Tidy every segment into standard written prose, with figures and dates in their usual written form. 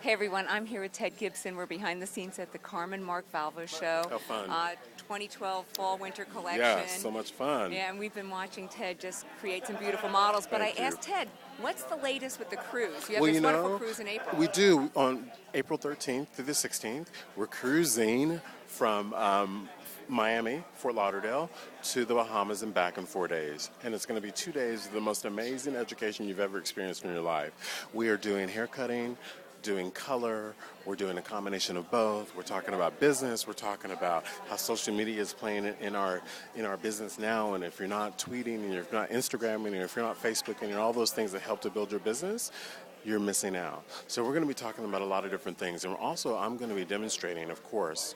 Hey everyone, I'm here with Ted Gibson. We're behind the scenes at the Carmen Mark Valvo show. How fun. 2012 fall-winter collection. Yeah, so much fun. Yeah, and we've been watching Ted just create some beautiful models. But Thank I you. asked Ted, what's the latest with the cruise? You have Well, this you wonderful know, cruise in April. we do. On April 13th through the 16th, we're cruising from Miami, Fort Lauderdale, to the Bahamas and back in 4 days. And it's going to be 2 days of the most amazing education you've ever experienced in your life. We are doing hair cutting, doing color, we're doing a combination of both. We're talking about business, we're talking about how social media is playing in our business now, and if you're not tweeting and if you're not Instagramming and if you're not Facebooking and all those things that help to build your business, you're missing out. So we're going to be talking about a lot of different things, and also I'm going to be demonstrating, of course,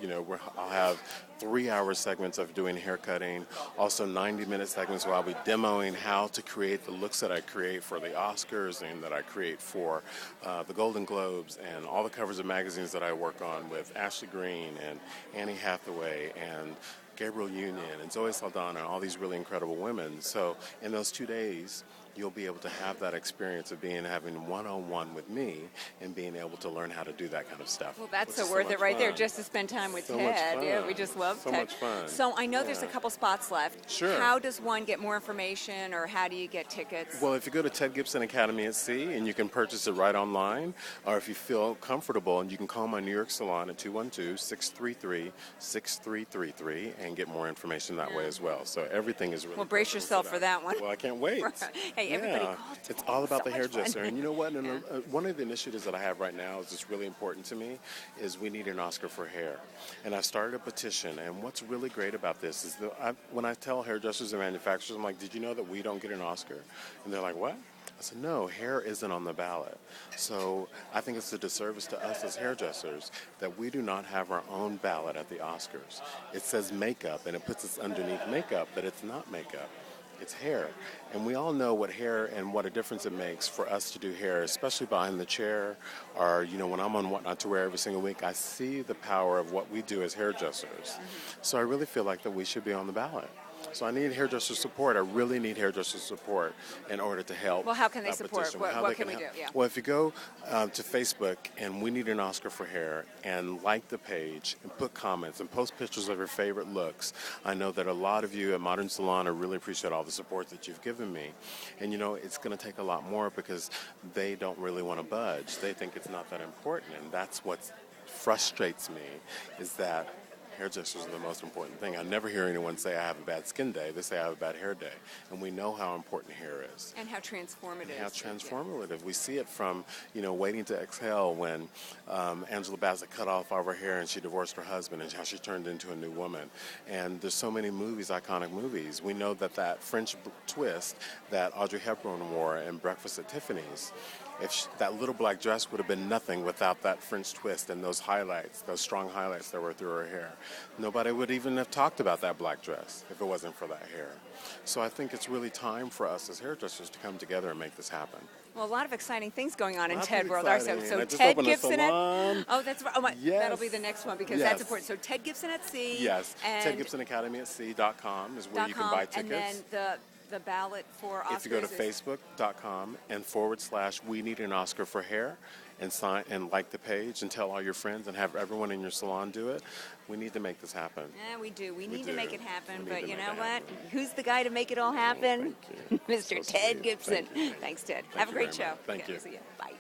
I'll have 3-hour segments of doing hair cutting, also 90-minute segments where I'll be demoing how to create the looks that I create for the Oscars and that I create for the Golden Globes and all the covers of magazines that I work on with Ashley Green and Annie Hathaway and Gabriel Union and Zoe Saldana and all these really incredible women. So in those 2 days, you'll be able to have that experience of having one-on-one with me and being able to learn how to do that kind of stuff. Well, that's so worth it right there, just to spend time with Ted. Yeah, we just love so Ted. Much fun. So I know there's a couple spots left. Sure. How does one get more information, or how do you get tickets? Well, if you go to Ted Gibson Academy at Sea, and you can purchase it right online, or if you feel comfortable, and you can call my New York salon at 212-633-6333 and get more information that way as well. So everything is really well, brace yourself for that one. Well, I can't wait. Hey, everybody call Ted. It's all about the So much hairdresser. fun. And you know what? One of the initiatives that I have right now is just really important to me is we need an Oscar for hair. And I started a petition. And what's really great about this is that when I tell hairdressers and manufacturers, I'm like, did you know that we don't get an Oscar? And they're like, what? I said, no, hair isn't on the ballot. So I think it's a disservice to us as hairdressers that we do not have our own ballot at the Oscars. It says makeup, and it puts us underneath makeup, but it's not makeup. It's hair. And we all know what hair and what a difference it makes for us to do hair, especially behind the chair, or, when I'm on What Not to Wear every single week, I see the power of what we do as hairdressers. So I really feel like that we should be on the ballot. So I need hairdresser support. I really need hairdresser support in order to help. Well, how can they support? What can we do? Yeah. Well, if you go to Facebook and We Need an Oscar for Hair and like the page and put comments and post pictures of your favorite looks, I know that a lot of you at Modern Salon really appreciate all the support that you've given me. And it's going to take a lot more because they don't really want to budge. They think it's not that important, and that's what frustrates me, is that hairdressers are the most important thing. I never hear anyone say I have a bad skin day. They say I have a bad hair day. And we know how important hair is. And how transformative. And how transformative. We see it from, Waiting to Exhale when Angela Bassett cut off all her hair and she divorced her husband and how she turned into a new woman. And there's so many movies, iconic movies. We know that French twist that Audrey Hepburn wore in Breakfast at Tiffany's, that little black dress would have been nothing without that French twist and those highlights, those strong highlights that were through her hair. Nobody would even have talked about that black dress if it wasn't for that hair. So I think it's really time for us as hairdressers to come together and make this happen. Well, a lot of exciting things going on in Lots Ted of World. exciting. So I just Ted opened a Gibson salon. Oh, that's right. Oh, Yes. That'll be the next one because Yes. that's important. So Ted Gibson at Sea. Yes. And TedGibsonAcademyAtSea.com is where you can buy tickets. And then the ballot for Oscars. If you go to Facebook.com and / We Need an Oscar for Hair and sign and like the page and tell all your friends and have everyone in your salon do it, we need to make this happen. Yeah, we do. We need to do. make it happen. We But need to you make know it what? happen. Who's the guy to make it all happen? Thank you. Mr. So Ted sweet. Gibson. Thank you. Thanks, Ted. Thank Have a you great very show. much. Thank Okay, you. See you. Bye.